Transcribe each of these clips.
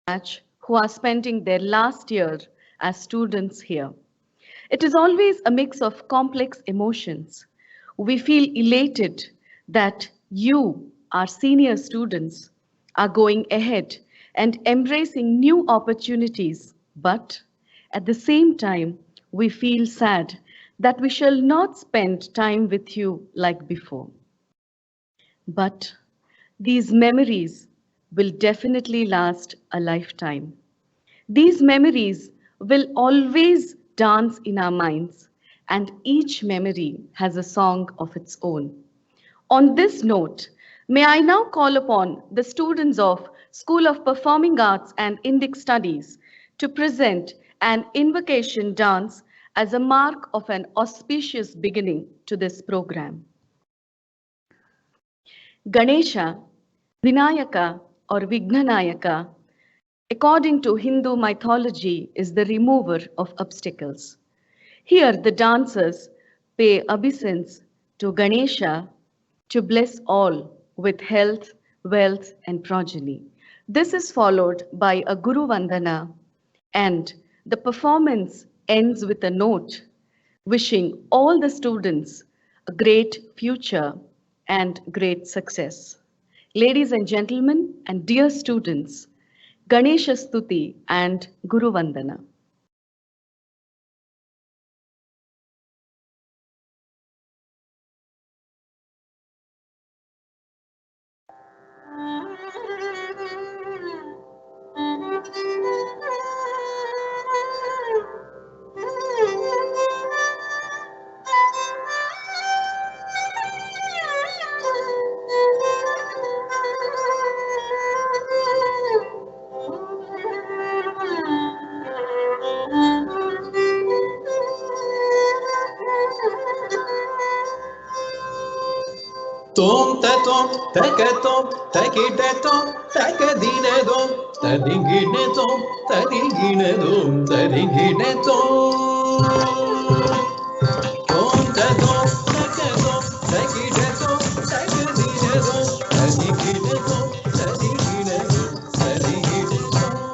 batch who are spending their last year as students here. It is always a mix of complex emotions. We feel elated that you, our senior students, are going ahead and embracing new opportunities, but at the same time, we feel sad that we shall not spend time with you like before. But these memories will definitely last a lifetime. These memories will always dance in our minds, and each memory has a song of its own. On this note, may I now call upon the students of School of Performing Arts and Indic Studies to present an invocation dance as a mark of an auspicious beginning to this program. Ganesha, Vinayaka or Vignanayaka, according to Hindu mythology, is the remover of obstacles. Here, the dancers pay obeisance to Ganesha to bless all with health, wealth, and progeny. This is followed by a Guru Vandana, and the performance ends with a note wishing all the students a great future and great success. Ladies and gentlemen, and dear students, Ganesha Stuti and Guru Vandana. Tom te tom, teke tom, teki te tom, teke dine dom, tadingine tom, tadingine dom, tadingine tom. Tom te tom, teke tom, teki te tom, teke dine dom, tadingine tom, tadingine dom, tadingine tom.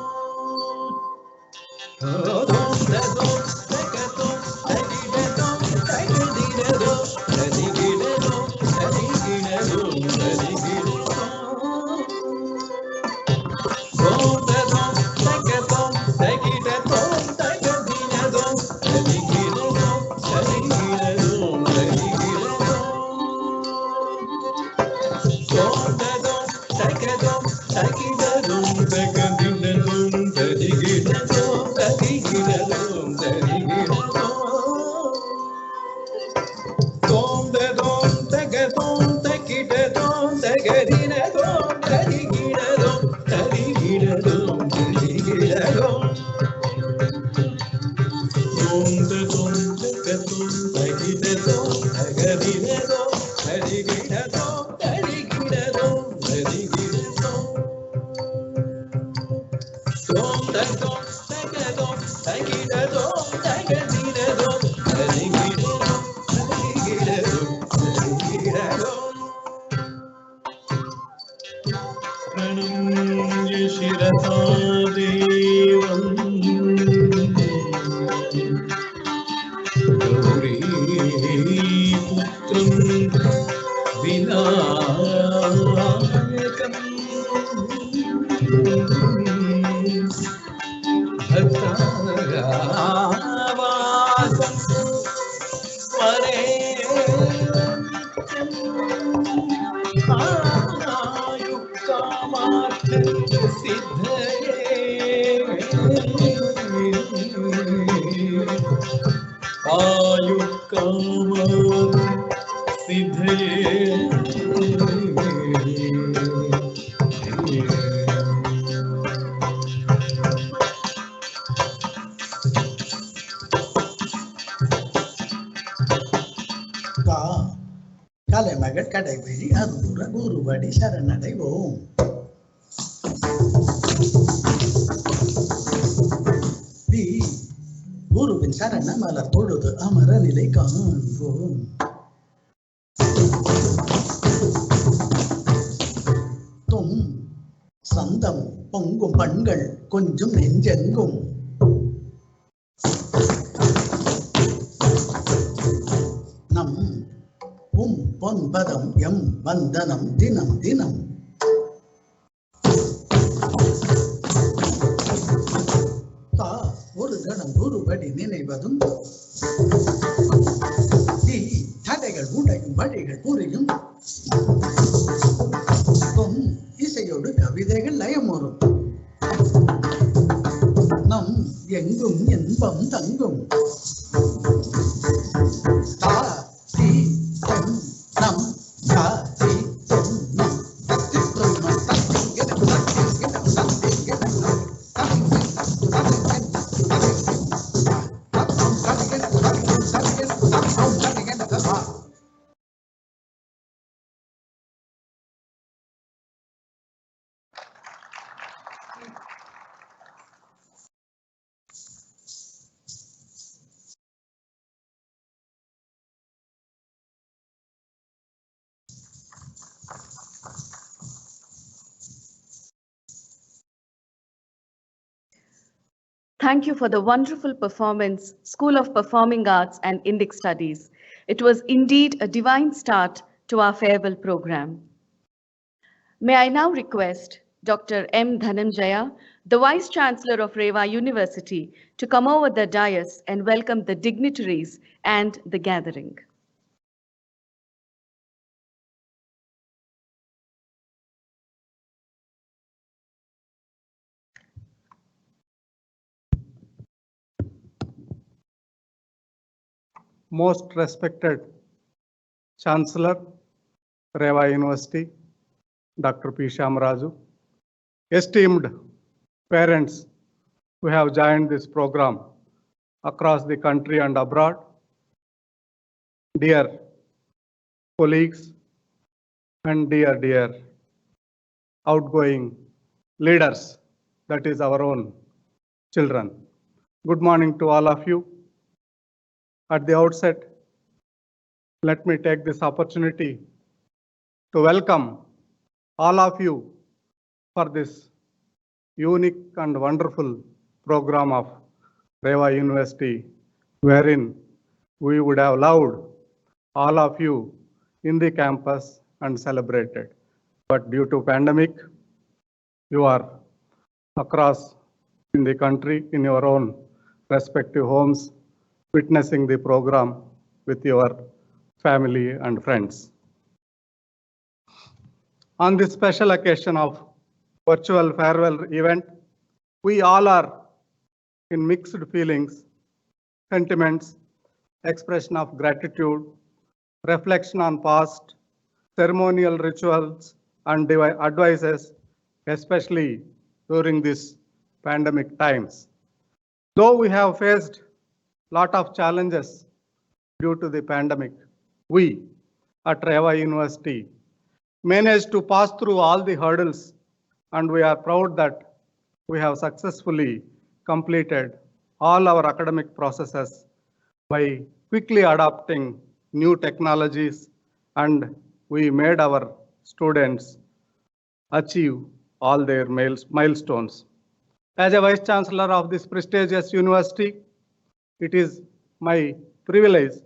Tom te tom, teke tom, teki te tom, teke dine dom, tadingine dom, tadingine dom, tadingine கலைமகள் கடைவெளி அதுபுற குருவடி சரணடைவோம். குருவின் சரண மலர் பொழுது அமர நிலை காண்போம். தும் சந்தம் பொங்கும் பண்கள் கொஞ்சம் நெஞ்செங்கும் நம் பொன்பதம் எம் வந்தனம் தினம் தினம் ஒரு கணம் ஒருபடி நினைவதும் தடைகள் உடையும் வழிகள் புரியும் இசையோடு கவிதைகள் லயமுறும் நம் எங்கும் இன்பம் தங்கும் Thank you for the wonderful performance, School of Performing Arts and Indic Studies. It was indeed a divine start to our farewell program. May I now request Dr. M. Dhananjaya, the Vice Chancellor of Rewa University, to come over the dais and welcome the dignitaries and the gathering. Most respected Chancellor, Rewa University, Dr. P. Shyamraju, esteemed parents who have joined this program across the country and abroad, dear colleagues, and dear outgoing leaders, that is our own children. Good morning to all of you. At the outset, let me take this opportunity to welcome all of you for this unique and wonderful program of Rewa University, wherein we would have loved all of you in the campus and celebrated. But due to pandemic, you are across in the country in your own respective homes, witnessing the program with your family and friends. On this special occasion of virtual farewell event, we all are in mixed feelings, sentiments, expression of gratitude, reflection on past, ceremonial rituals and advices, especially during these pandemic times. Though we have faced lot of challenges due to the pandemic, we at Rewa University managed to pass through all the hurdles, and we are proud that we have successfully completed all our academic processes by quickly adopting new technologies, and we made our students achieve all their milestones. As a Vice Chancellor of this prestigious university, it is my privilege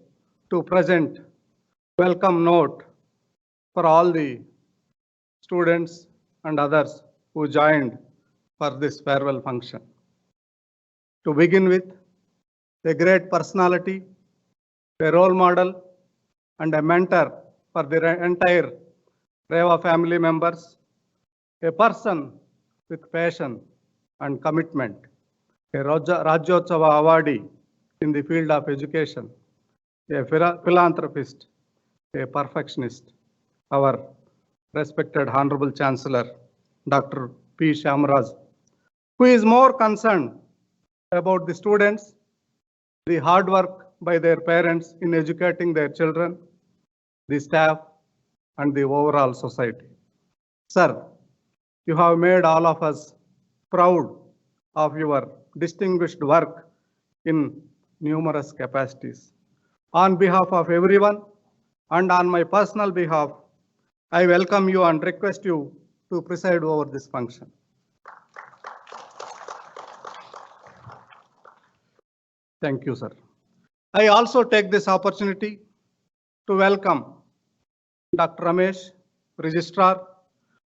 to present welcome note for all the students and others who joined for this farewell function. To begin with, a great personality, a role model, and a mentor for the entire Rewa family members, a person with passion and commitment, a Rajyotsava awardee in the field of education, a philanthropist, a perfectionist, our respected Honorable Chancellor, Dr. P. Shyamraju, who is more concerned about the students, the hard work by their parents in educating their children, the staff, and the overall society. Sir, you have made all of us proud of your distinguished work in numerous capacities. On behalf of everyone and on my personal behalf, I welcome you and request you to preside over this function. Thank you, sir. I also take this opportunity to welcome Dr. Ramesh, Registrar,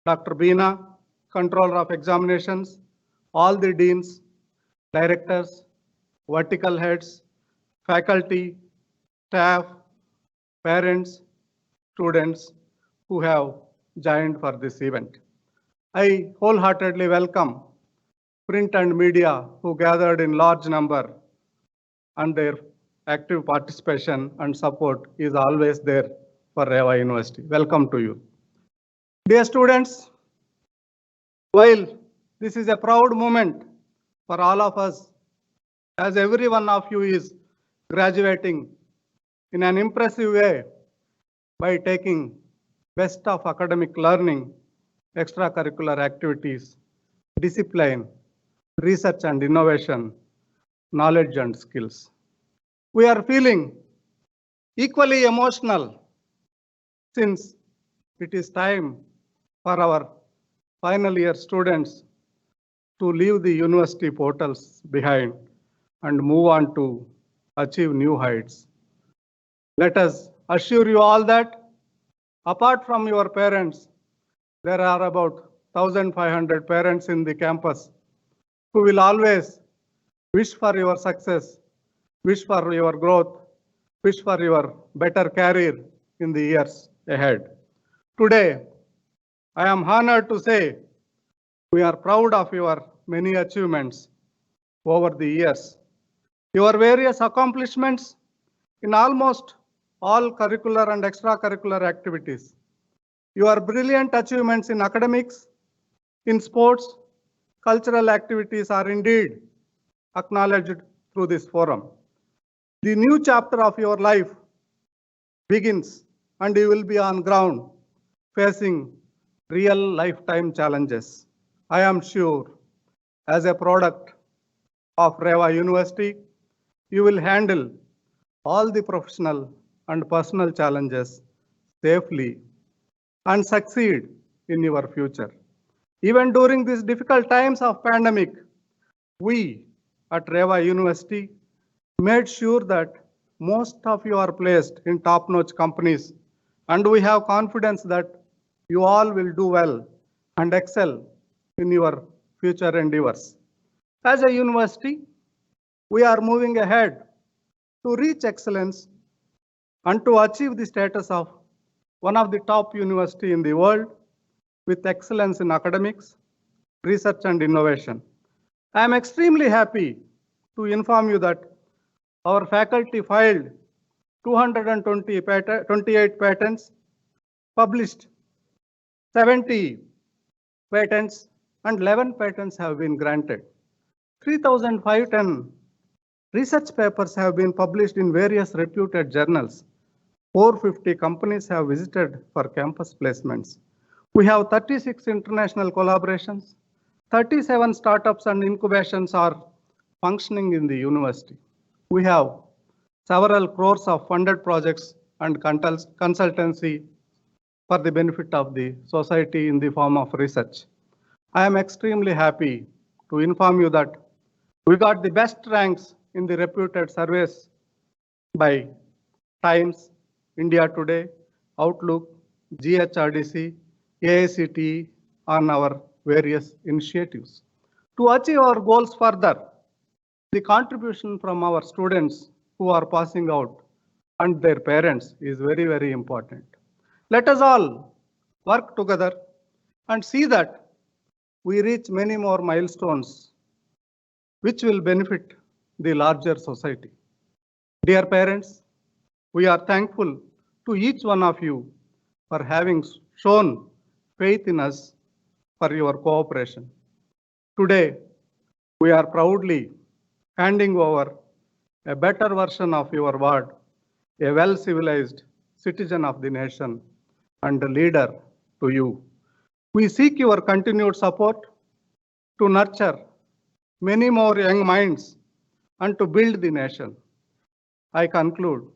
Dr. Beena, Controller of Examinations, all the deans, directors, vertical heads, faculty, staff, parents, students who have joined for this event. I wholeheartedly welcome print and media who gathered in large number, and their active participation and support is always there for Reva University. Welcome to you. Dear students, while this is a proud moment for all of us, as every one of you is graduating in an impressive way by taking best of academic learning, extracurricular activities, discipline, research and innovation, knowledge and skills. We are feeling equally emotional since it is time for our final year students to leave the university portals behind and move on to achieve new heights. Let us assure you all that apart from your parents, there are about 1,500 parents in the campus who will always wish for your success, wish for your growth, wish for your better career in the years ahead. Today, I am honored to say we are proud of your many achievements over the years. Your various accomplishments in almost all curricular and extracurricular activities. Your brilliant achievements in academics, in sports, cultural activities are indeed acknowledged through this forum. The new chapter of your life begins and you will be on ground facing real lifetime challenges. I am sure as a product of Reva University, you will handle all the professional and personal challenges safely and succeed in your future. Even during these difficult times of pandemic, we at Reva University made sure that most of you are placed in top-notch companies, and we have confidence that you all will do well and excel in your future endeavors. As a university, we are moving ahead to reach excellence and to achieve the status of one of the top university in the world with excellence in academics, research and innovation. I am extremely happy to inform you that our faculty filed 228 patents, published 70 patents, and 11 patents have been granted. 3,510 research papers have been published in various reputed journals. 450 companies have visited for campus placements. We have 36 international collaborations. 37 startups and incubations are functioning in the university. We have several crores of funded projects and consultancy for the benefit of the society in the form of research. I am extremely happy to inform you that we got the best ranks in the reputed surveys by Times, India Today, Outlook, GHRDC, AICTE on our various initiatives. To achieve our goals further, the contribution from our students who are passing out and their parents is very, very important. Let us all work together and see that we reach many more milestones which will benefit the larger society. Dear parents, we are thankful to each one of you for having shown faith in us for your cooperation. Today, we are proudly handing over a better version of your word, a well-civilized citizen of the nation and a leader to you. We seek your continued support to nurture many more young minds and to build the nation. I conclude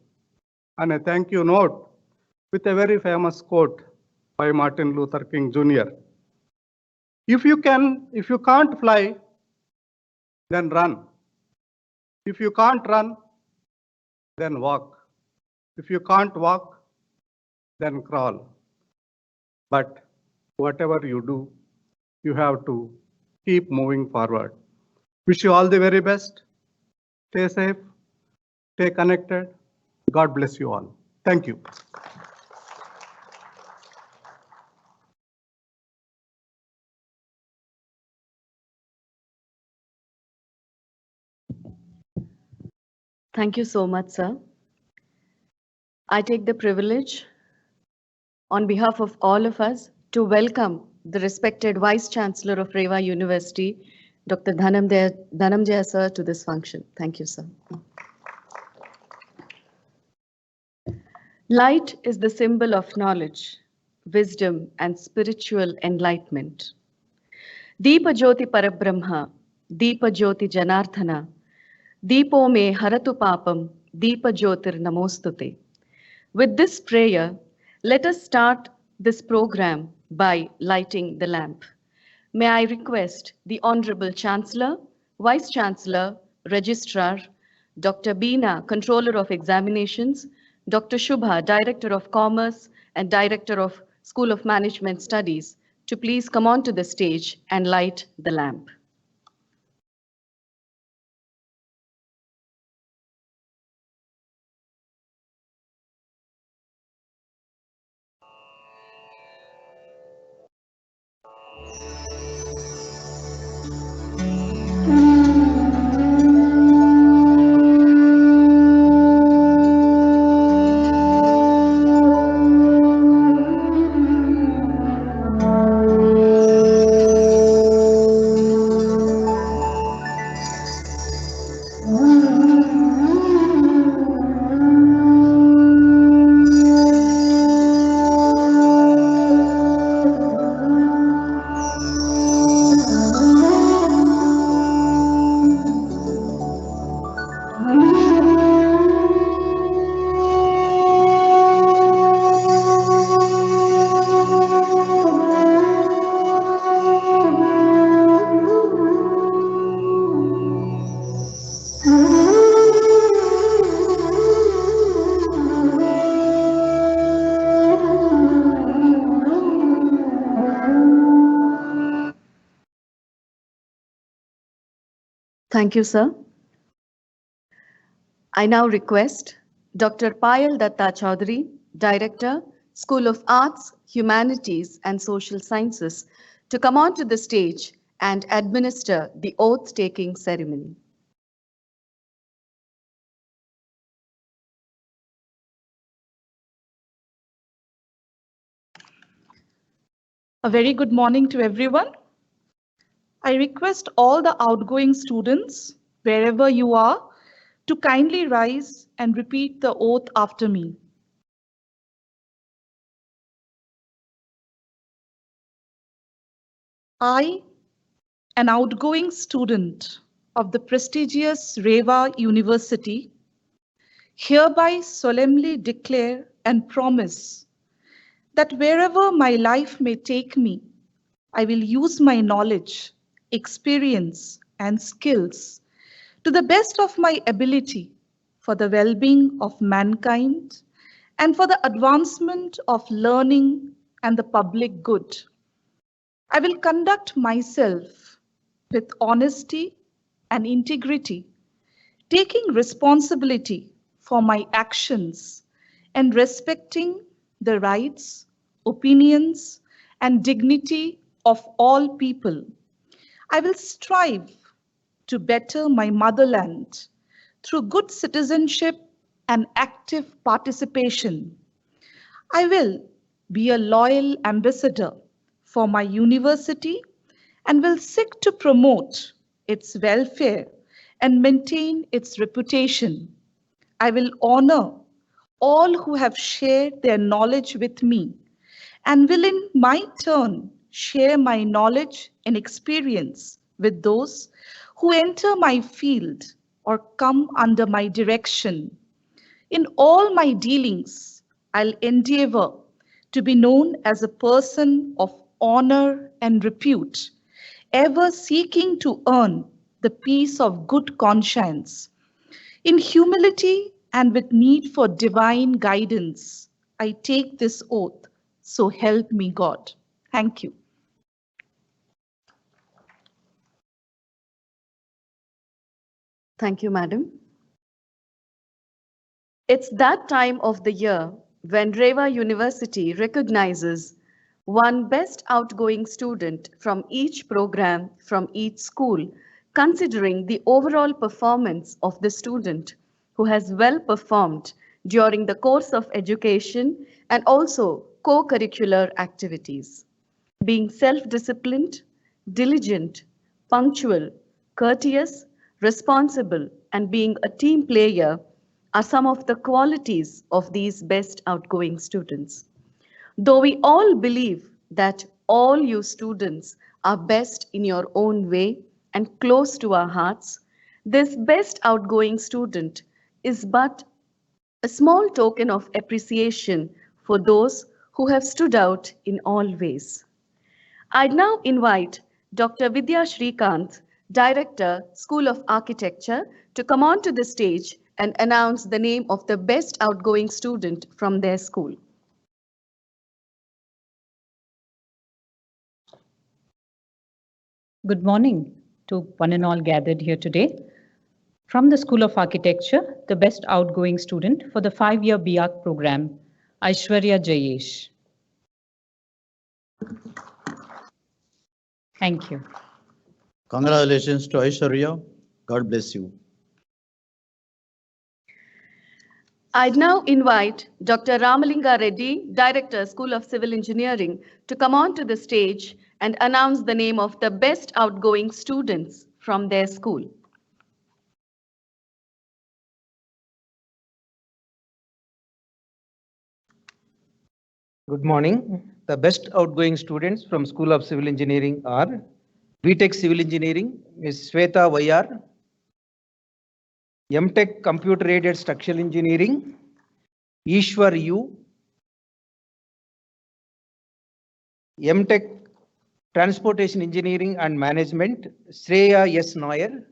on a thank you note with a very famous quote by Martin Luther King Jr. If you can't fly, then run. If you can't run, then walk. If you can't walk, then crawl. But whatever you do, you have to keep moving forward. Wish you all the very best. Stay safe, stay connected. God bless you all. Thank you. Thank you so much, sir. I take the privilege, on behalf of all of us, to welcome the respected Vice Chancellor of Rewa University, Dr. Dhananjaya sir, to this function. Thank you, sir. Light is the symbol of knowledge, wisdom, and spiritual enlightenment. Deepa Jyoti Parabrahma, Deepa Jyoti Janardhana, Deepo me haratu papam, Deepa Jyotir namostute. With this prayer, let us start this program by lighting the lamp. May I request the Honorable Chancellor, Vice Chancellor, Registrar, Dr. Beena, Controller of Examinations, Dr. Shubha, Director of Commerce and Director of School of Management Studies, to please come onto the stage and light the lamp. Thank you, sir. I now request Dr. Payal Datta Chaudhary, Director, School of Arts, Humanities and Social Sciences, to come onto the stage and administer the oath-taking ceremony. A very good morning to everyone. I request all the outgoing students, wherever you are, to kindly rise and repeat the oath after me. I, an outgoing student of the prestigious Rewa University, hereby solemnly declare and promise that wherever my life may take me, I will use my knowledge, experience, and skills to the best of my ability for the well-being of mankind and for the advancement of learning and the public good. I will conduct myself with honesty and integrity, taking responsibility for my actions and respecting the rights, opinions, and dignity of all people. I will strive to better my motherland through good citizenship and active participation. I will be a loyal ambassador for my university and will seek to promote its welfare and maintain its reputation. I will honor all who have shared their knowledge with me and will in my turn share my knowledge and experience with those who enter my field or come under my direction. In all my dealings, I'll endeavor to be known as a person of honor and repute, ever seeking to earn the peace of good conscience. In humility and with need for divine guidance, I take this oath, so help me God. Thank you. Thank you, madam. It's that time of the year when Reva University recognizes one best outgoing student from each program, from each school, considering the overall performance of the student who has well performed during the course of education and also co-curricular activities. Being self-disciplined, diligent, punctual, courteous, responsible, and being a team player are some of the qualities of these best outgoing students. Though we all believe that all you students are best in your own way and close to our hearts, this best outgoing student is but a small token of appreciation for those who have stood out in all ways. I'd now invite Dr. Vidya Shrikant, Director, School of Architecture, to come onto the stage and announce the name of the best outgoing student from their school. Good morning to one and all gathered here today. From the School of Architecture, the best outgoing student for the 5-year BArch program, Aishwarya Jayesh. Thank you. Congratulations to Aishwarya. God bless you. I'd now invite Dr. Ramalinga Reddy, Director, School of Civil Engineering, to come onto the stage and announce the name of the best outgoing students from their school. Good morning. The best outgoing students from School of Civil Engineering are BTech Civil Engineering, Ms. Sweta YR, MTech Computer Aided Structural Engineering, Ishwar U, MTech Transportation Engineering and Management, Shreya S. Nair,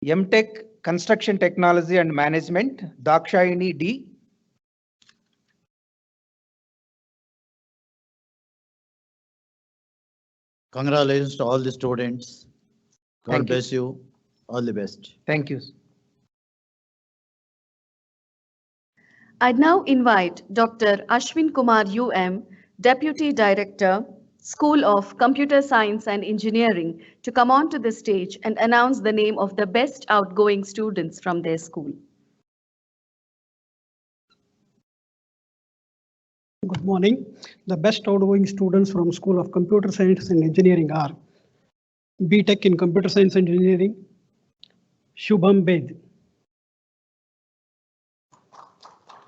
MTech Construction Technology and Management, Dakshayani D. Congratulations to all the students. God Thank you. bless you. All the best. Thank you. I'd now invite Dr. Ashwin Kumar UM, Deputy Director, School of Computer Science and Engineering, to come onto the stage and announce the name of the best outgoing students from their school. Good morning. The best outgoing students from School of Computer Science and Engineering are BTech in Computer Science and Engineering, Shubham Bed.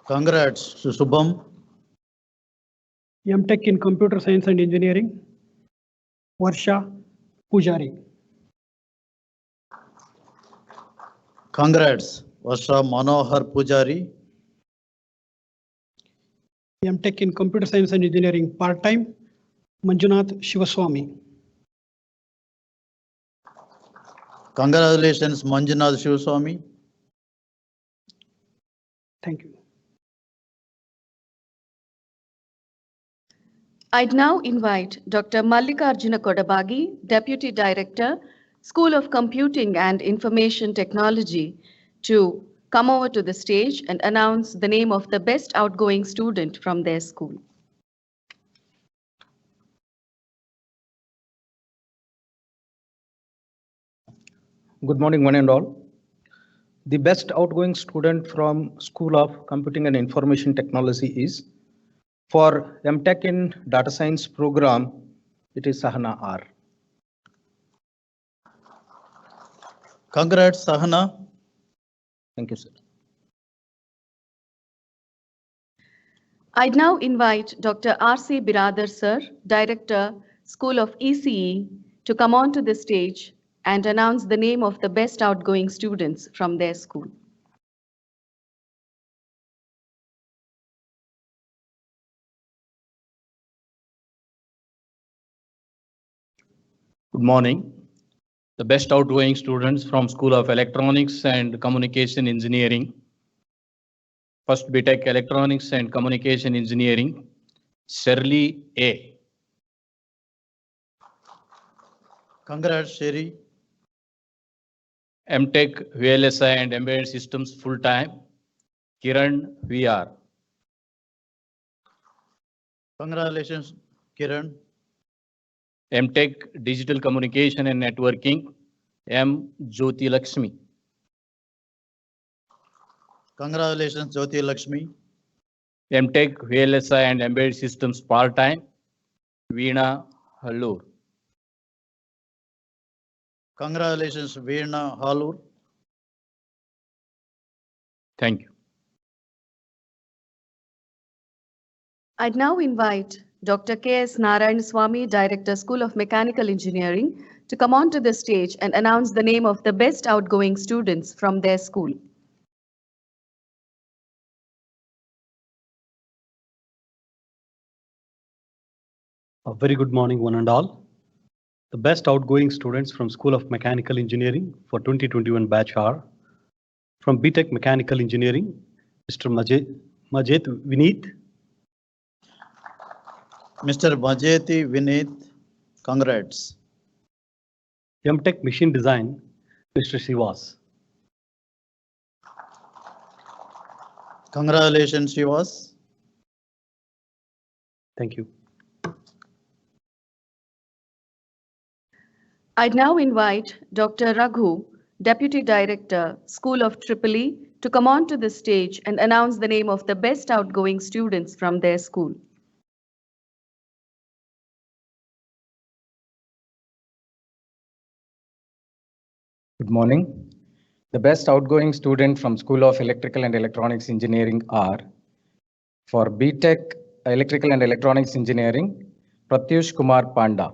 Congrats to Subham. MTech in Computer Science and Engineering, Varsha Pujari. Congrats, Varsha Manohar Pujari. MTech in Computer Science and Engineering, part-time, Manjunath Shivaswamy. Congratulations, Manjunath Shivaswamy. Thank you. I'd now invite Dr. Mallikarjuna Kodabagi, Deputy Director, School of Computing and Information Technology, to come over to the stage and announce the name of the best outgoing student from their school. Good morning, one and all. The best outgoing student from School of Computing and Information Technology is, for MTech in Data Science program, it is Sahana R. Congrats, Sahana. Thank you, sir. I'd now invite Dr. R.C. Biradar, Sir, Director, School of ECE, to come onto the stage and announce the name of the best outgoing students from their school. Good morning. The best outgoing students from School of Electronics and Communication Engineering. First BTech Electronics and Communication Engineering, Shirley A. Congrats, Sherry. MTech VLSI and Embedded Systems full-time, Kiran VR. Congratulations, Kiran. MTech Digital Communication and Networking, M. Jyoti Lakshmi. Congratulations, Jyoti Lakshmi. MTech VLSI and Embedded Systems part-time, Veena Hallur. Congratulations, Veena Hallur. Thank you. I'd now invite Dr. K.S. Narayanaswamy, Director, School of Mechanical Engineering, to come onto the stage and announce the name of the best outgoing students from their school. A very good morning, one and all. The best outgoing students from School of Mechanical Engineering for 2021 batch are from BTech Mechanical Engineering, Mr. Majet Vineet. Mr. Majeti Vineet, congrats. MTech Machine Design, Mr. Shivas. Congratulations, Shivas. Thank you. I'd now invite Dr. Raghu, Deputy Director, School of EEE, to come onto the stage and announce the name of the best outgoing students from their school. Good morning. The best outgoing student from School of Electrical and Electronics Engineering are for BTech Electrical and Electronics Engineering, Pratyush Kumar Panda.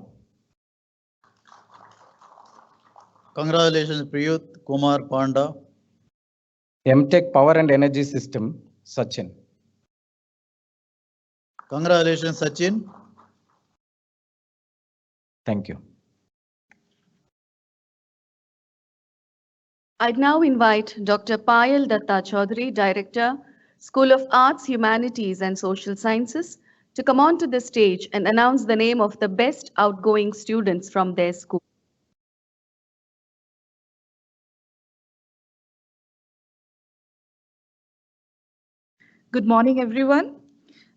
Congratulations, Priyut Kumar Panda. MTech Power and Energy System, Sachin. Congratulations, Sachin. Thank you. I'd now invite Dr. Payal Datta Chaudhary, Director, School of Arts, Humanities and Social Sciences, to come onto the stage and announce the name of the best outgoing students from their school. Good morning, everyone.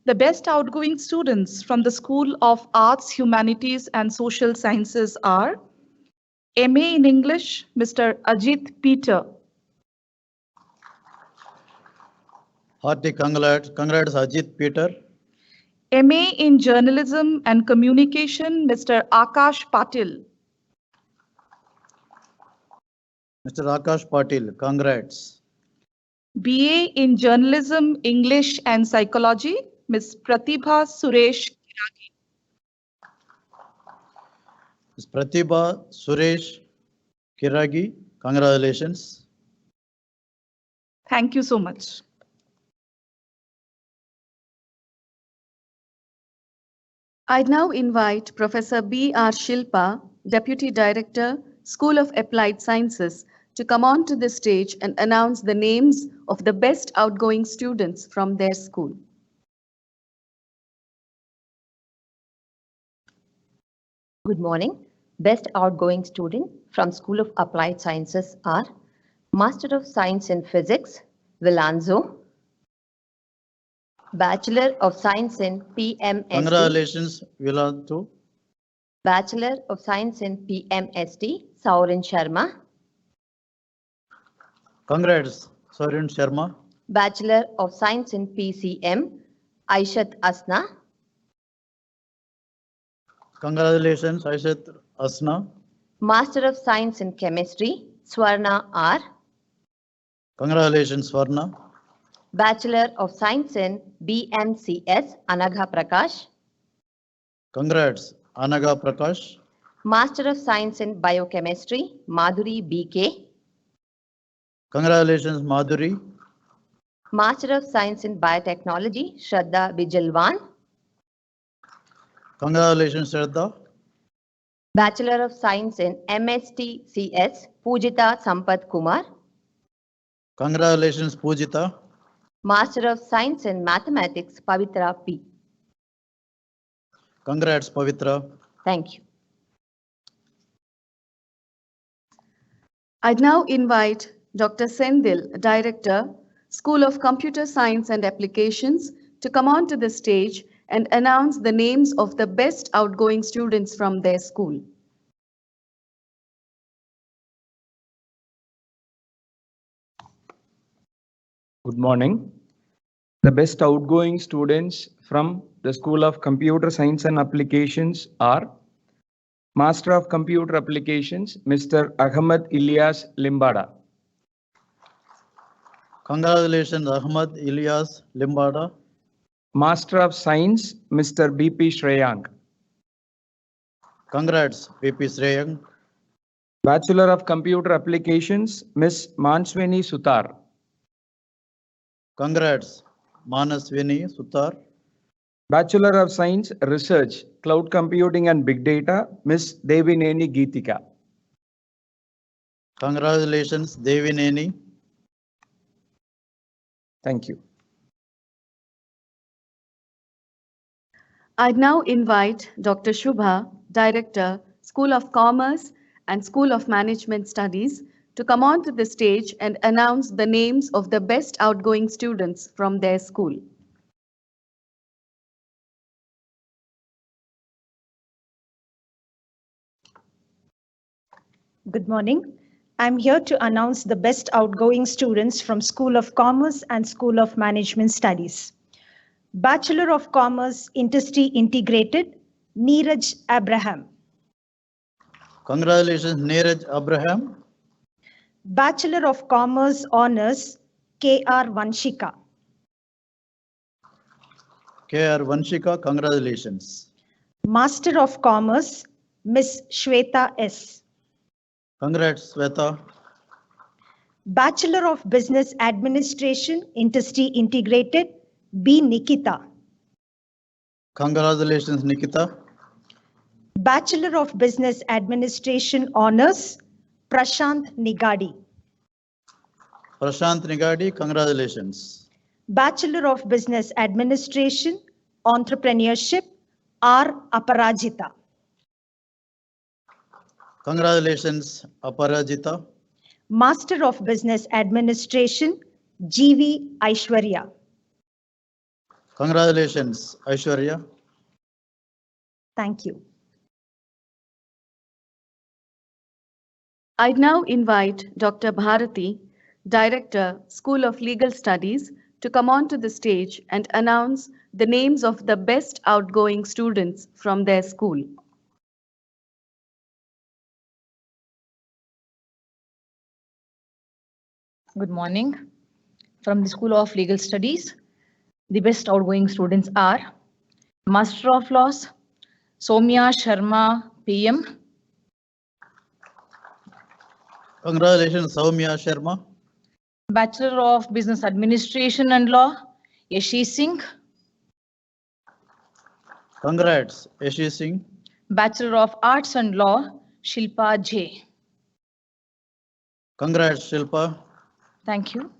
The best outgoing students from the School of Arts, Humanities and Social Sciences are MA in English, Mr. Ajit Peter. Hearty congrats, Ajit Peter. MA in Journalism and Communication, Mr. Akash Patil. Mr. Akash Patil, congrats. BA in Journalism, English and Psychology, Ms. Pratibha Suresh Kiragi. Ms. Pratibha Suresh Kiragi, congratulations. Thank you so much. I'd now invite Professor B.R. Shilpa, Deputy Director, School of Applied Sciences, to come onto the stage and announce the names of the best outgoing students from their school. Good morning. Best outgoing student from School of Applied Sciences are Master of Science in Physics, Vilanzo. Bachelor of Science in PMSD. Congratulations, Vilanzo. Bachelor of Science in PMSD, Saurin Sharma. Congrats, Saurin Sharma. Bachelor of Science in PCM, Aishat Asna. Congratulations, Aishat Asna. Master of Science in Chemistry, Swarna R. Congratulations, Swarna. Bachelor of Science in BMCS, Anagha Prakash. Congrats, Anaga Prakash. Master of Science in Biochemistry, Madhuri BK. Congratulations, Madhuri. Master of Science in Biotechnology, Shraddha Bijalwan. Congratulations, Shraddha. Bachelor of Science in MSTCS, Pujita Sampath Kumar. Congratulations, Pujita. Master of Science in Mathematics, Pavitra P. Congrats, Pavitra. Thank you. I now invite Dr. Sendil, Director, School of Computer Science and Applications, to come onto the stage and announce the names of the best outgoing students from their school. Good morning. The best outgoing students from the School of Computer Science and Applications are Master of Computer Applications, Mr. Ahmed Ilyas Limbada. Congratulations, Ahmad Ilyas Limbada. Master of Science, Mr. BP Shreyang. Congrats, BP Shreyang. Bachelor of Computer Applications, Ms. Manswini Sutar. Congrats, Manaswini Sutar. Bachelor of Science Research, Cloud Computing and Big Data, Ms. Devineni Geetika. Congratulations, Devineni. Thank you. I now invite Dr. Shubha, Director, School of Commerce and School of Management Studies, to come onto the stage and announce the names of the best outgoing students from their school. Good morning. I'm here to announce the best outgoing students from School of Commerce and School of Management Studies. Bachelor of Commerce, Industry Integrated, Neeraj Abraham. Congratulations, Neeraj Abraham. Bachelor of Commerce Honors, K.R. Vanshika. K.R. Vanshika, congratulations. Master of Commerce, Ms. Shweta S. Congrats, Sweta. Bachelor of Business Administration, Industry Integrated, B. Nikita. Congratulations, Nikita. Bachelor of Business Administration Honors, Prashant Nigadi. Prashant Nigadi, congratulations. Bachelor of Business Administration, Entrepreneurship, R. Aparajita. Congratulations, Aparajita. Master of Business Administration, G.V. Aishwarya. Congratulations, Aishwarya. Thank you. I now invite Dr. Bharati, Director, School of Legal Studies, to come onto the stage and announce the names of the best outgoing students from their school. Good morning. From the School of Legal Studies, the best outgoing students are Master of Laws, Somya Sharma, PM. Congratulations, Soumya Sharma. Bachelor of Business Administration and Law, Yashi Singh. Congrats, Yashi Singh. Bachelor of Arts and Law, Shilpa J. Congrats, Shilpa. Thank you.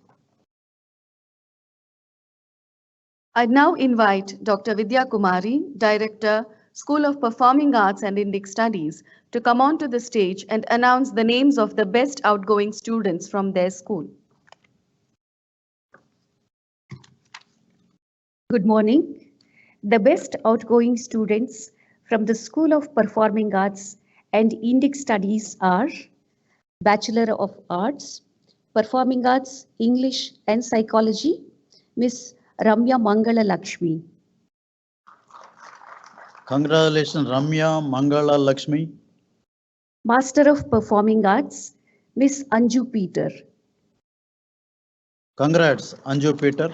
I now invite Dr. Vidya Kumari, Director, School of Performing Arts and Indic Studies, to come onto the stage and announce the names of the best outgoing students from their school. Good morning. The best outgoing students from the School of Performing Arts and Indic Studies are Bachelor of Arts, Performing Arts, English and Psychology, Miss Ramya Mangala Lakshmi. Congratulations, Ramya Mangala Lakshmi. Master of Performing Arts, Miss Anju Peter. Congrats, Anju Peter.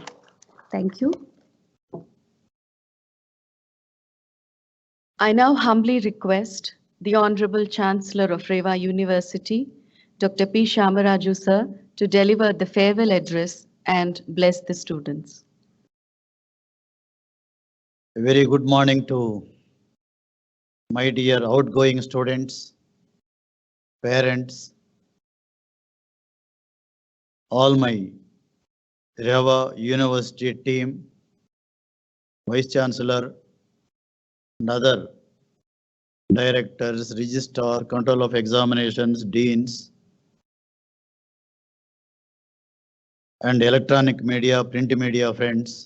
Thank you. I now humbly request the Honorable Chancellor of Reva University, Dr. P. Shamaraju sir, to deliver the farewell address and bless the students. A very good morning to my dear outgoing students, parents, all my Reva University team, Vice Chancellor, and other directors, registrar, control of examinations, deans, and electronic media, print media friends.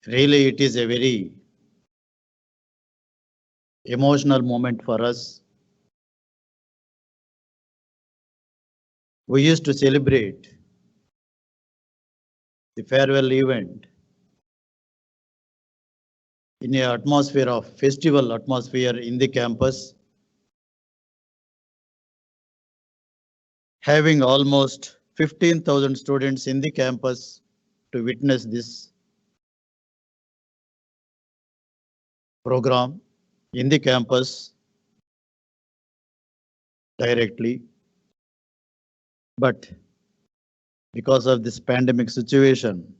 Really, it is a very emotional moment for us. We used to celebrate the farewell event in an atmosphere of festival atmosphere in the campus, having almost 15,000 students in the campus to witness this program in the campus directly. But because of this pandemic situation,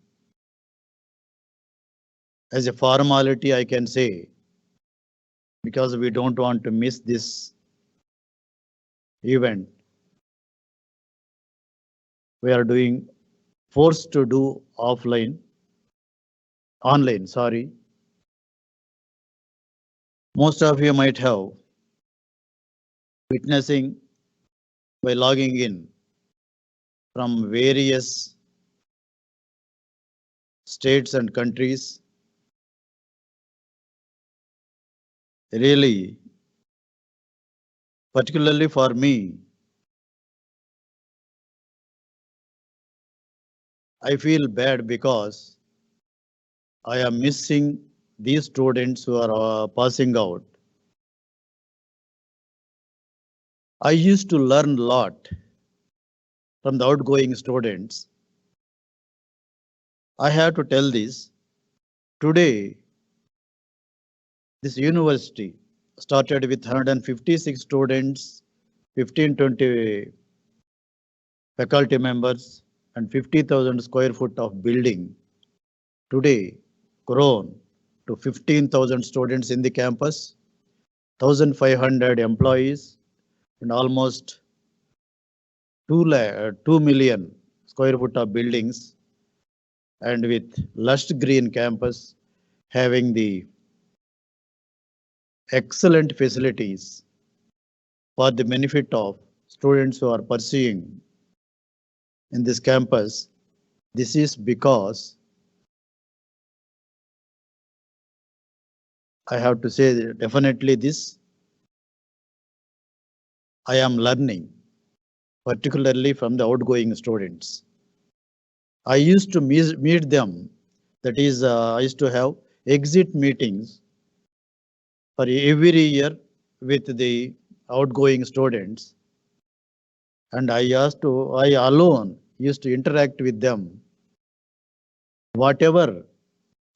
as a formality, I can say, because we don't want to miss this event, we are forced to do online, sorry. Most of you might have witnessing by logging in from various states and countries. Really, particularly for me, I feel bad because I am missing these students who are passing out. I used to learn a lot from the outgoing students. I have to tell this. Today, this university started with 156 students, 15-20 faculty members, and 50,000 square foot of building. Today, grown to 15,000 students in the campus, 1,500 employees, and almost 2 million square foot of buildings, and with lush green campus, having the excellent facilities for the benefit of students who are pursuing in this campus. This is because I have to say definitely this, I am learning, particularly from the outgoing students. I used to meet them, that is, I used to have exit meetings for every year with the outgoing students. And I alone used to interact with them. Whatever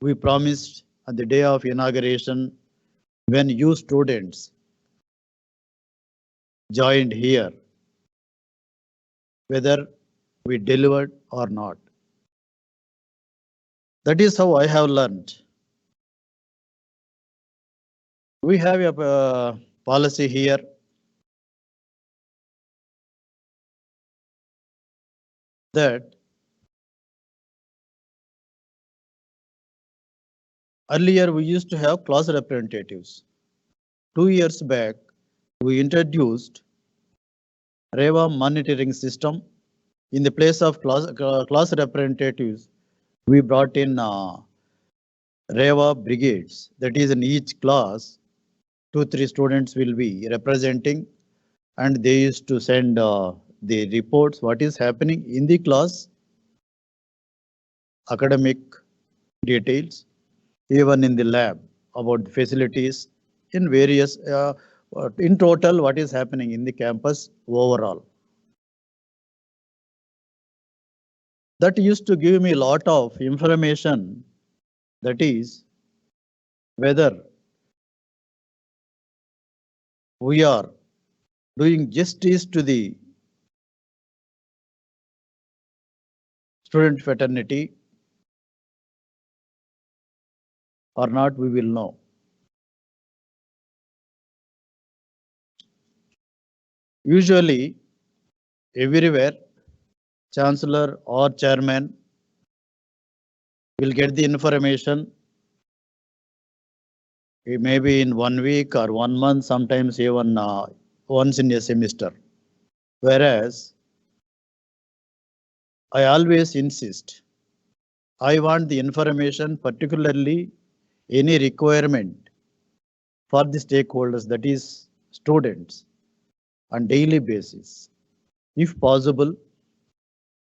we promised on the day of inauguration, when you students joined here, whether we delivered or not. That is how I have learned. We have a policy here. That earlier we used to have class representatives. 2 years back, we introduced Reva monitoring system. In the place of class representatives, we brought in Reva brigades. That is, in each class, 2-3 students will be representing, and they used to send the reports, what is happening in the class, academic details, even in the lab, about the facilities, in various, in total, what is happening in the campus overall. That used to give me a lot of information, that is, whether we are doing justice to the student fraternity, or not, we will know. Usually, everywhere, chancellor or chairman will get the information maybe in 1 week or 1 month, sometimes even once in a semester. Whereas I always insist, I want the information, particularly any requirement for the stakeholders, that is students, on daily basis. If possible,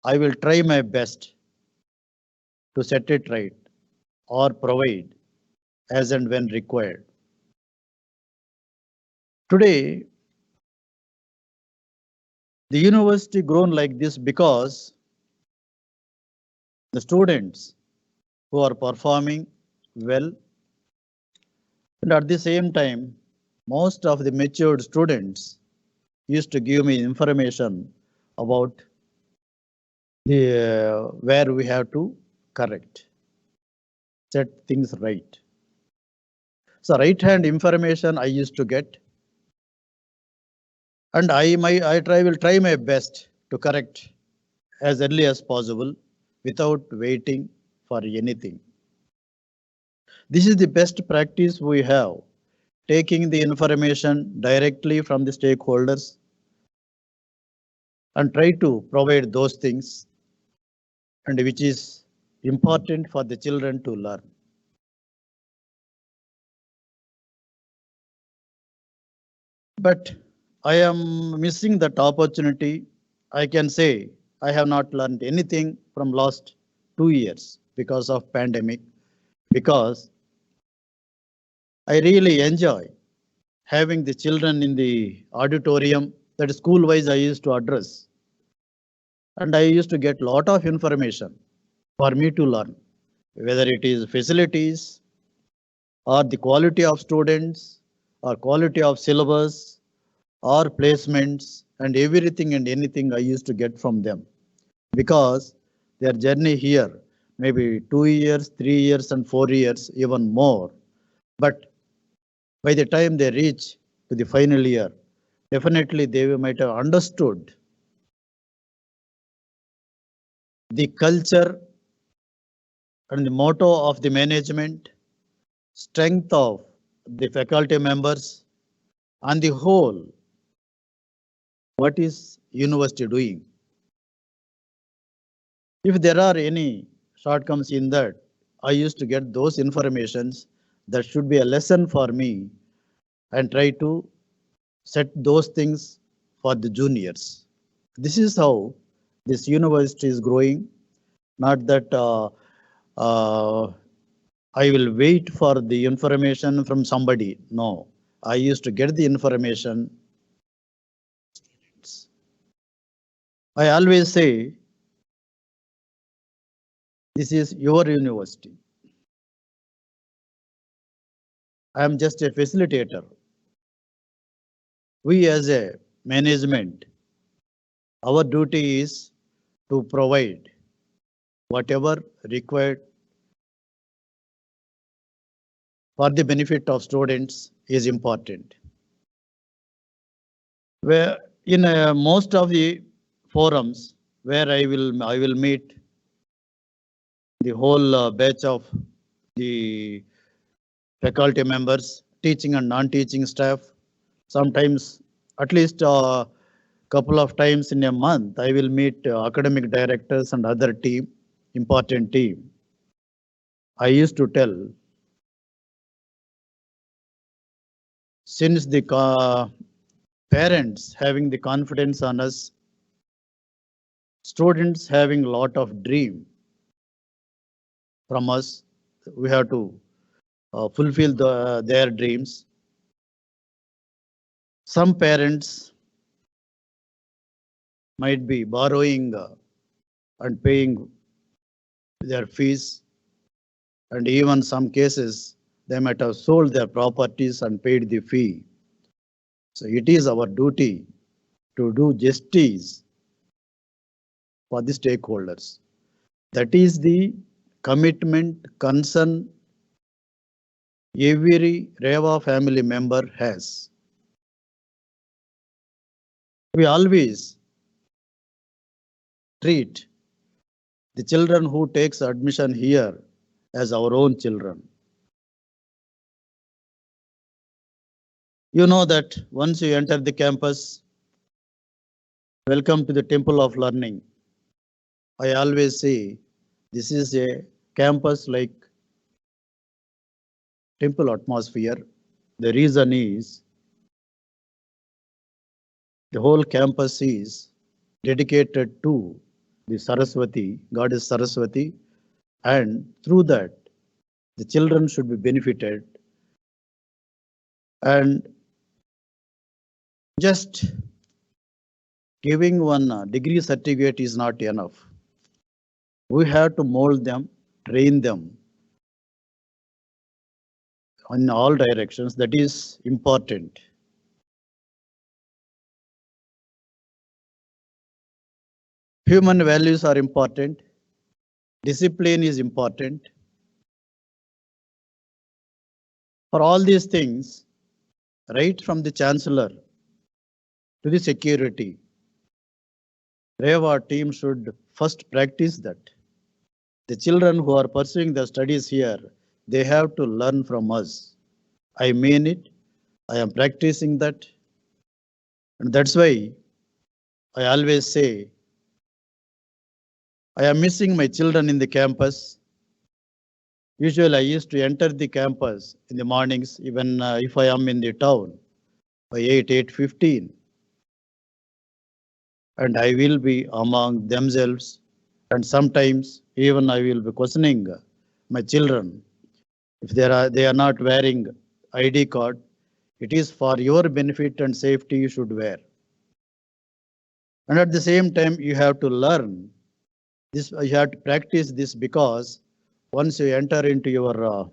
I will try my best to set it right or provide as and when required. Today, the university grown like this because the students who are performing well, and at the same time, most of the matured students used to give me information about the where we have to correct, set things right. So right-hand information I used to get, and will try my best to correct as early as possible without waiting for anything. This is the best practice we have, taking the information directly from the stakeholders and try to provide those things and which is important for the children to learn. But I am missing that opportunity. I can say I have not learned anything from last 2 years because of pandemic, because I really enjoy having the children in the auditorium that school wise I used to address. And I used to get lot of information for me to learn, whether it is facilities or the quality of students or quality of syllabus or placements and everything and anything I used to get from them, because their journey here maybe 2 years, 3 years and 4 years, even more. But by the time they reach to the final year, definitely they might have understood the culture and the motto of the management, strength of the faculty members, and the whole, what is university doing. If there are any shortcomings in that, I used to get those informations that should be a lesson for me and try to set those things for the juniors. This is how this university is growing, not that I will wait for the information from somebody. No, I used to get the information. I always say, this is your university. I am just a facilitator. We as a management, our duty is to provide whatever required for the benefit of students is important. Where in most of the forums where I will meet the whole batch of the faculty members, teaching and non-teaching staff. Sometimes at least a couple of times in a month, I will meet academic directors and other team, important team. I used to tell, since the parents having the confidence on us, students having a lot of dream from us, we have to fulfill their dreams. Some parents might be borrowing and paying their fees, and even some cases they might have sold their properties and paid the fee. So it is our duty to do justice for the stakeholders. That is the commitment, concern every Reva family member has. We always treat the children who takes admission here as our own children. You know that once you enter the campus, welcome to the Temple of Learning. I always say this is a campus like temple atmosphere. The reason is the whole campus is dedicated to the Saraswati, Goddess Saraswati, and through that the children should be benefited. And just giving one degree certificate is not enough. We have to mold them, train them in all directions. That is important. Human values are important. Discipline is important. For all these things, right from the chancellor to the security, Reva team should first practice that. The children who are pursuing their studies here, they have to learn from us. I mean it. I am practicing that. And that's why I always say, I am missing my children in the campus. Usually I used to enter the campus in the mornings, even if I am in the town by 8:15. And I will be among themselves. And sometimes even I will be questioning my children. If they are not wearing ID card, it is for your benefit and safety you should wear. And at the same time, you have to learn this, you have to practice this, because once you enter into your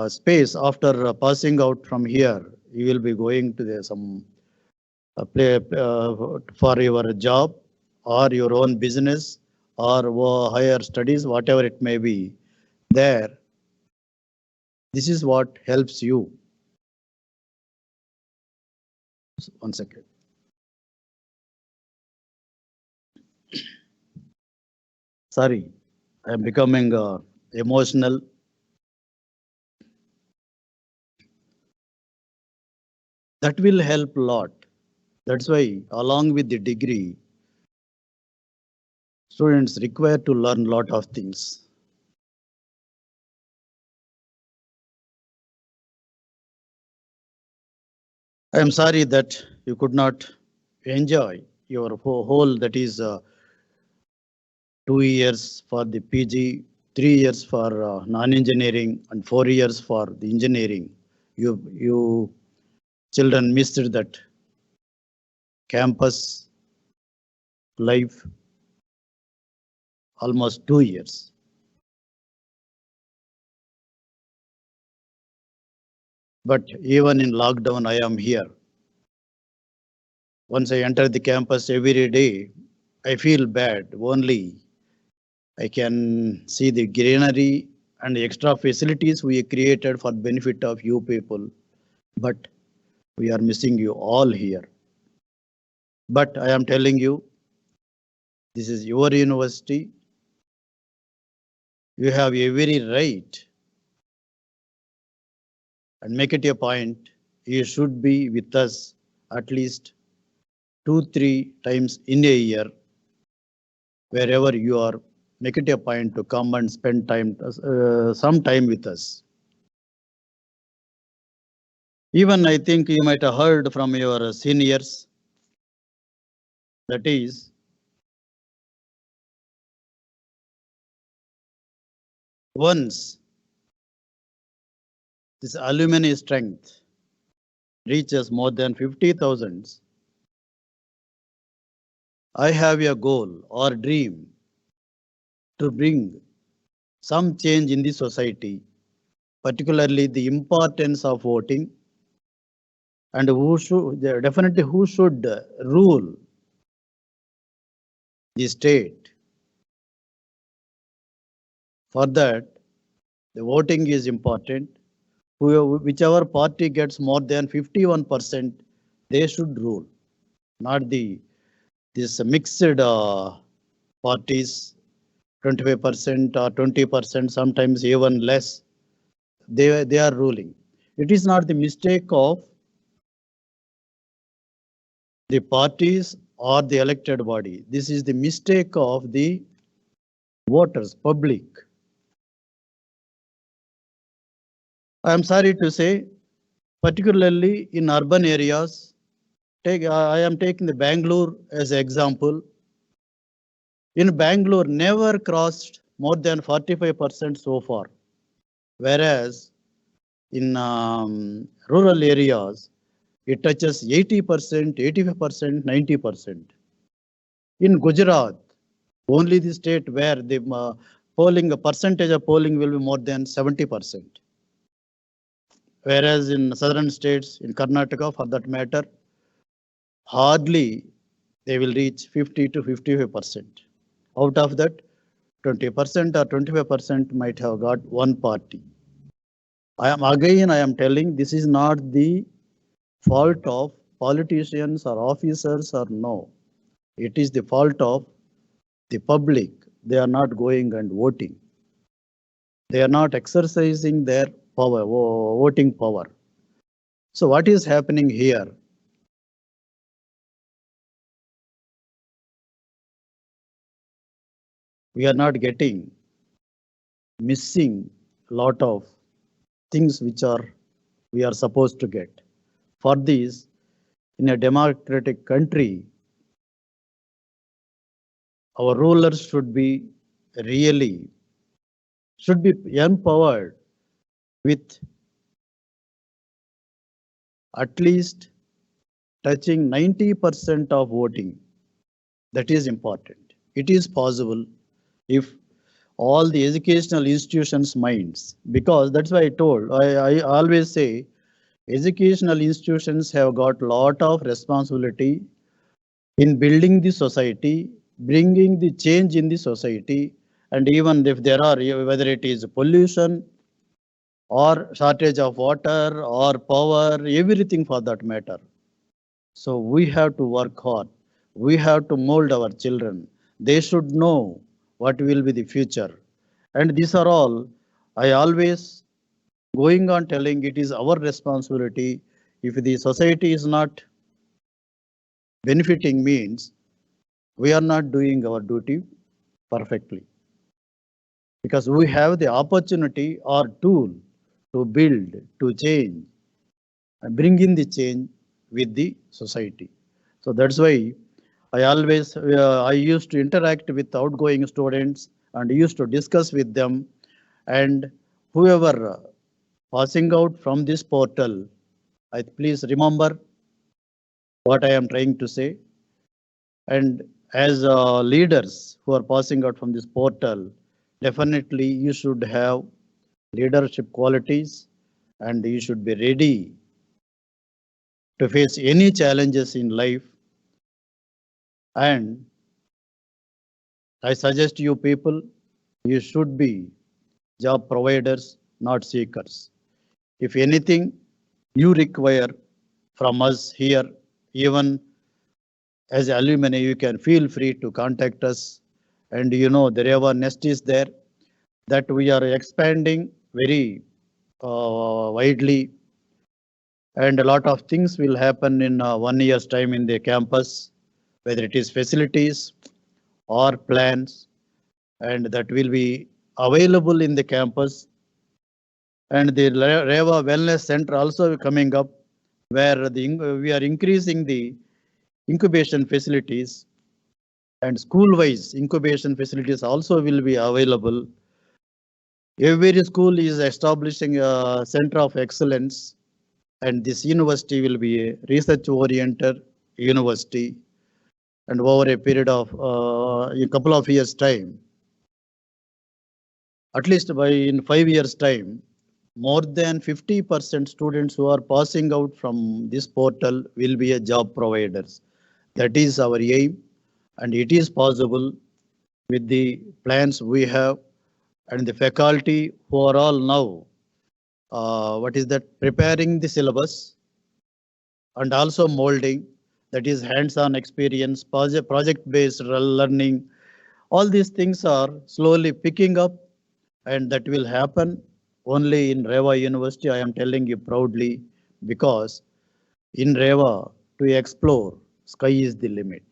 space after passing out from here, you will be going to some play for your job or your own business or higher studies, whatever it may be. There, this is what helps you. One second. Sorry, I am becoming emotional. That will help a lot. That's why, along with the degree, students require to learn a lot of things. I am sorry that you could not enjoy your whole, that is 2 years for the PG, 3 years for non-engineering, and 4 years for the engineering. You children missed that campus life almost 2 years. But even in lockdown, I am here. Once I enter the campus every day, I feel bad. Only I can see the greenery and the extra facilities we created for the benefit of you people. But we are missing you all here. But I am telling you, this is your university. You have every right. And make it a point, you should be with us at least 2-3 times in a year. Wherever you are, make it a point to come and spend time, some time with us. Even I think you might have heard from your seniors, that is, once this alumni strength reaches more than 50,000, I have a goal or dream to bring some change in the society, particularly the importance of voting, and who should rule the state. For that, The voting is important. Whichever party gets more than 51%, they should rule, not this mixed parties, 25% or 20%, sometimes even less. They are ruling. It is not the mistake of the parties or the elected body. This is the mistake of the voters, public. I am sorry to say, particularly in urban areas, I am taking the Bangalore as an example. In Bangalore, never crossed more than 45% so far, whereas in rural areas, it touches 80%, 85%, 90%. In Gujarat, only the state where the percentage of polling will be more than 70%. Whereas in southern states, in Karnataka for that matter, hardly they will reach 50 to 55%. Out of that, 20% or 25% might have got one party. I am telling this is not the fault of politicians or officers or no. It is the fault of the public. They are not going and voting. They are not exercising their power, voting power. So what is happening here? We are not getting, missing a lot of things which we are supposed to get. For this, in a democratic country, our rulers should be empowered with at least touching 90% of voting. That is important. It is possible if all the educational institutions' minds, because that's why I always say educational institutions have got a lot of responsibility in building the society, bringing the change in the society, and even if there are, whether it is pollution or shortage of water or power, everything for that matter. So we have to work hard. We have to mold our children. They should know what will be the future. And these are all, I always going on telling it is our responsibility. If the society is not benefiting, means we are not doing our duty perfectly. Because we have the opportunity or tool to build, to change, and bring in the change with the society. So that's why I used to interact with outgoing students and used to discuss with them, and whoever passing out from this portal, please remember what I am trying to say. And as leaders who are passing out from this portal, definitely you should have leadership qualities and you should be ready to face any challenges in life. And I suggest you people, you should be job providers, not seekers. If anything you require from us here, even as alumni, you can feel free to contact us. And you know, the Reva Nest is there, that we are expanding very widely. And a lot of things will happen in 1 year's time in the campus, whether it is facilities or plans, and that will be available in the campus. And the Reva Wellness Center also coming up, where we are increasing the incubation facilities, and school-wise incubation facilities also will be available. Every school is establishing a center of excellence, and this university will be a research-oriented university. And over a period of a couple of years' time, at least in 5 years' time, more than 50% students who are passing out from this portal will be a job providers. That is our aim, and it is possible with the plans we have and the faculty who are all now, preparing the syllabus and also molding, that is hands-on experience, project-based learning. All these things are slowly picking up, and that will happen only in Reva University. I am telling you proudly, because in Reva, to explore, sky is the limit.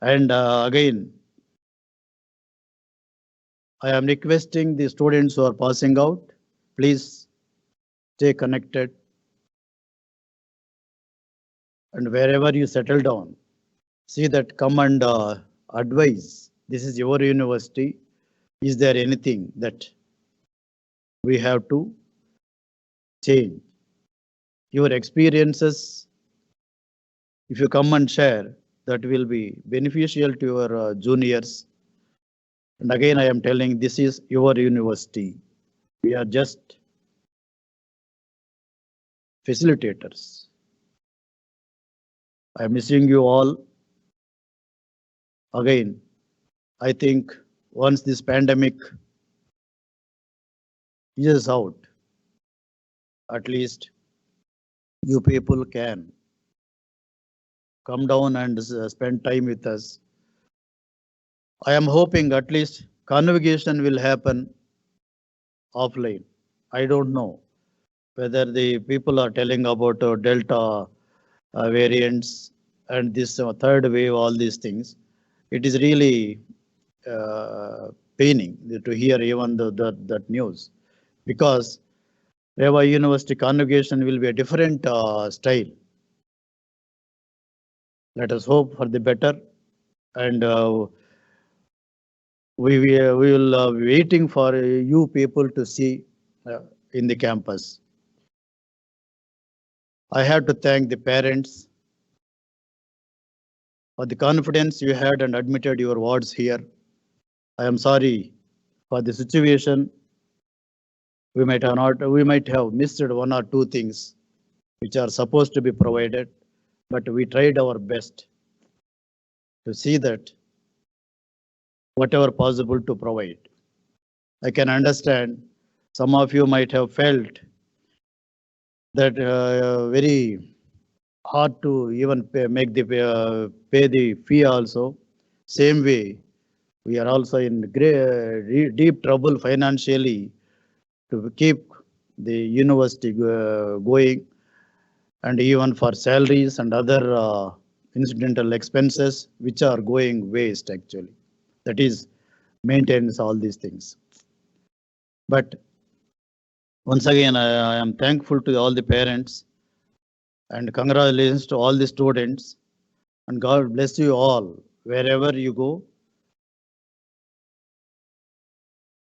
And again, I am requesting the students who are passing out, please stay connected. And wherever you settle down, see that, come and advise. This is your university. Is there anything that we have to change? Your experiences, if you come and share, that will be beneficial to your juniors. And again, I am telling, this is your university. We are just facilitators. I am missing you all. Again, I think once this pandemic is out, at least you people can come down and spend time with us. I am hoping at least convocation will happen offline. I don't know whether the people are telling about Delta variants and this third wave, all these things. It is really paining to hear even that news, because Reva University convocation will be a different style. Let us hope for the better, and we will be waiting for you people to see in the campus. I have to thank the parents for the confidence you had and admitted your wards here. I am sorry for the situation. We might have missed one or two things which are supposed to be provided, but we tried our best to see that whatever possible to provide. I can understand some of you might have felt that very hard to even pay the fee also. Same way, we are also in deep trouble financially to keep the university going, and even for salaries and other incidental expenses which are going waste actually. That is maintenance, all these things. But once again, I am thankful to all the parents, and congratulations to all the students, and God bless you all. Wherever you go,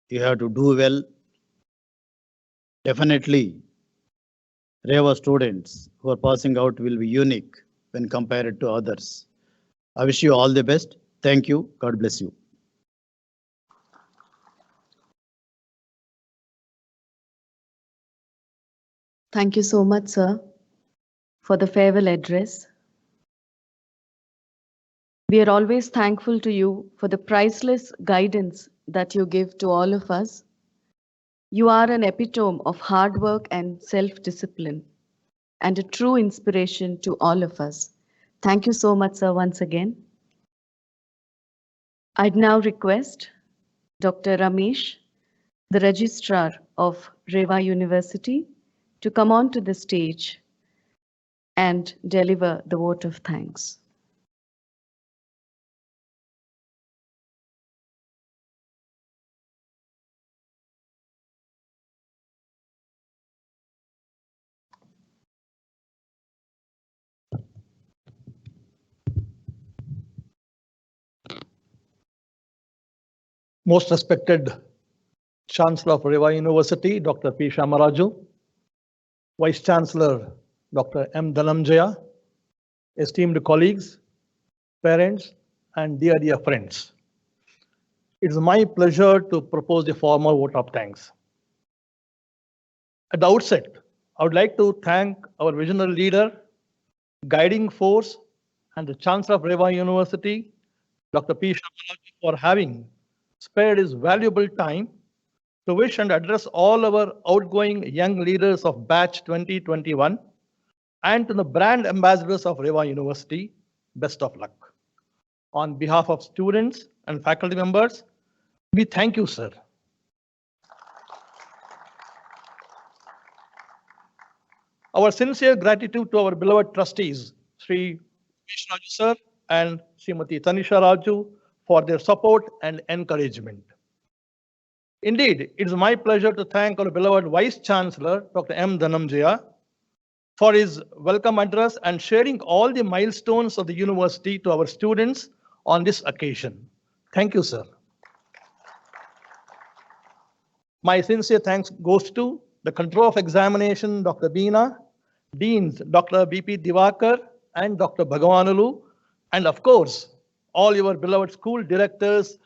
you have to do well. Definitely, Reva students who are passing out will be unique when compared to others. I wish you all the best. Thank you. God bless you. Thank you so much, sir, for the farewell address. We are always thankful to you for the priceless guidance that you give to all of us. You are an epitome of hard work and self-discipline, and a true inspiration to all of us. Thank you so much, sir, once again. I'd now request Dr. Ramesh, the Registrar of Reva University, to come onto the stage and deliver the vote of thanks. Most respected Chancellor of Reva University, Dr. P. Shamaraju, Vice Chancellor, Dr. M. Dhananjaya, esteemed colleagues, parents, and dear friends. It is my pleasure to propose the formal vote of thanks. At the outset, I would like to thank our visionary leader, guiding force, and the Chancellor of Reva University, Dr. P. Shamaraju, for having spared his valuable time to wish and address all our outgoing young leaders of batch 2021 and to the brand ambassadors of Reva University, best of luck. On behalf of students and faculty members, we thank you, sir. Our sincere gratitude to our beloved trustees, Sri Vishraju sir and Srimati Tanisha Raju, for their support and encouragement. Indeed, it is my pleasure to thank our beloved Vice Chancellor, Dr. M. Dhananjaya, for his welcome address and sharing all the milestones of the university to our students on this occasion. Thank you, sir. My sincere thanks goes to the Control of Examination, Dr. Beena, Deans, Dr. B.P. Divakar and Dr. Bhagavanulu, and of course, all your beloved school directors,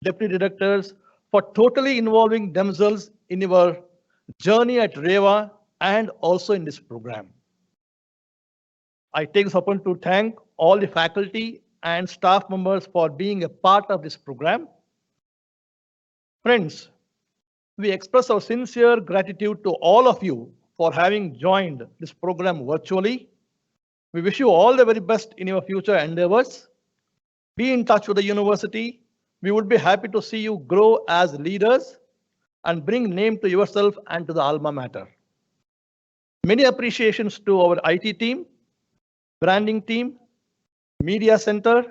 deputy directors, for totally involving themselves in your journey at Reva and also in this program. I take this opportunity to thank all the faculty and staff members for being a part of this program. Friends, we express our sincere gratitude to all of you for having joined this program virtually. We wish you all the very best in your future endeavors. Be in touch with the university. We would be happy to see you grow as leaders and bring name to yourself and to the alma mater. Many appreciations to our IT team, branding team, media center,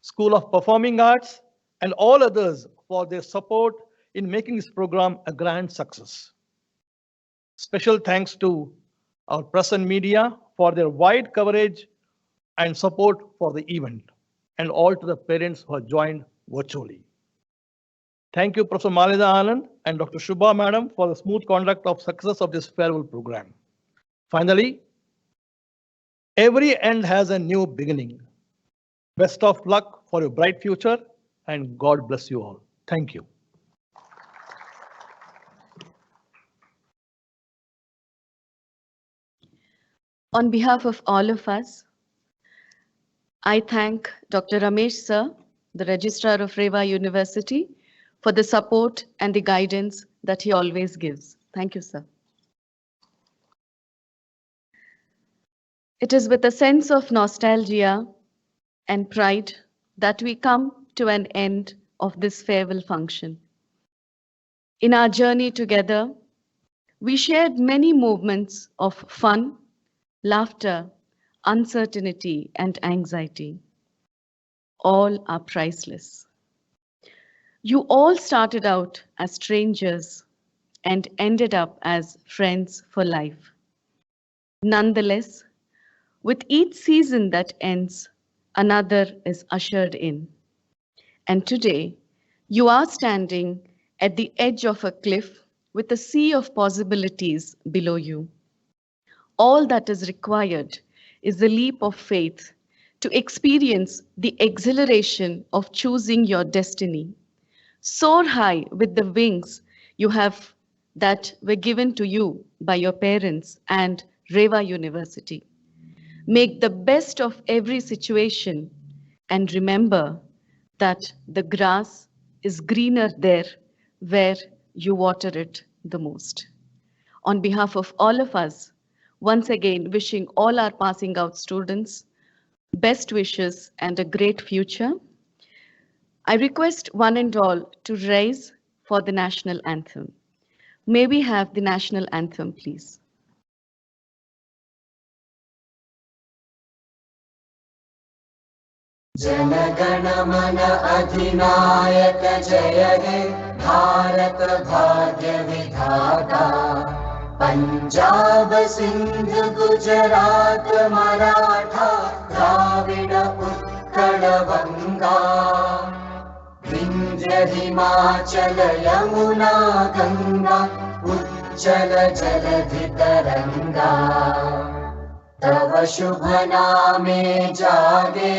School of Performing Arts, and all others for their support in making this program a grand success. Special thanks to our press and media for their wide coverage and support for the event, and all to the parents who have joined virtually. Thank you, Professor Malida Anand and Dr. Shubha Madam for the smooth conduct of success of this farewell program. Finally, every end has a new beginning. Best of luck for your bright future and God bless you all. Thank you. On behalf of all of us, I thank Dr. Ramesh sir, the Registrar of Reva University, for the support and the guidance that he always gives. Thank you, sir. It is with a sense of nostalgia and pride that we come to an end of this farewell function. In our journey together, we shared many moments of fun, laughter, uncertainty, and anxiety. All are priceless. You all started out as strangers and ended up as friends for life. Nonetheless, with each season that ends, another is ushered in. And today, you are standing at the edge of a cliff with a sea of possibilities below you. All that is required is the leap of faith to experience the exhilaration of choosing your destiny. Soar high with the wings you have that were given to you by your parents and Reva University. Make the best of every situation and remember that the grass is greener there where you water it the most. On behalf of all of us, once again wishing all our passing out students best wishes and a great future. I request one and all to rise for the national anthem. May we have the national anthem, please. Jana Gana Mana अधिनायक जय हे भारत भाग्य विधाता पंजाब सिंध गुजरात मराठा द्राविड उत्कल गंगा विंध्य हिमाचल यमुना गंगा उज्जल जलधि तरंगा तव शुभ नामे जागे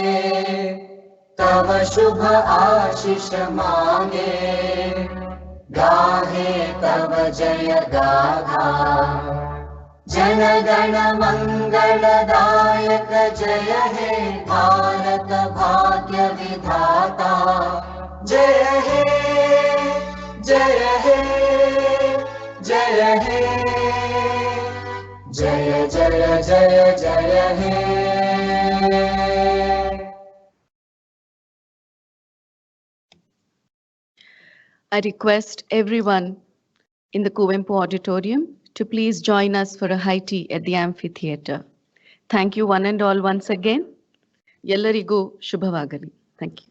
तव शुभ आशीष मांगे गाहे तव जय गाथा जन गण मंगलदायक जय हे भारत भाग्य विधाता जय हे जय हे जय हे जय जय जय जय हे। I request everyone in the Kuvempu Auditorium to please join us for a high tea at the amphitheater. Thank you one and all once again. Yellarigu Shubhavagali. Thank you.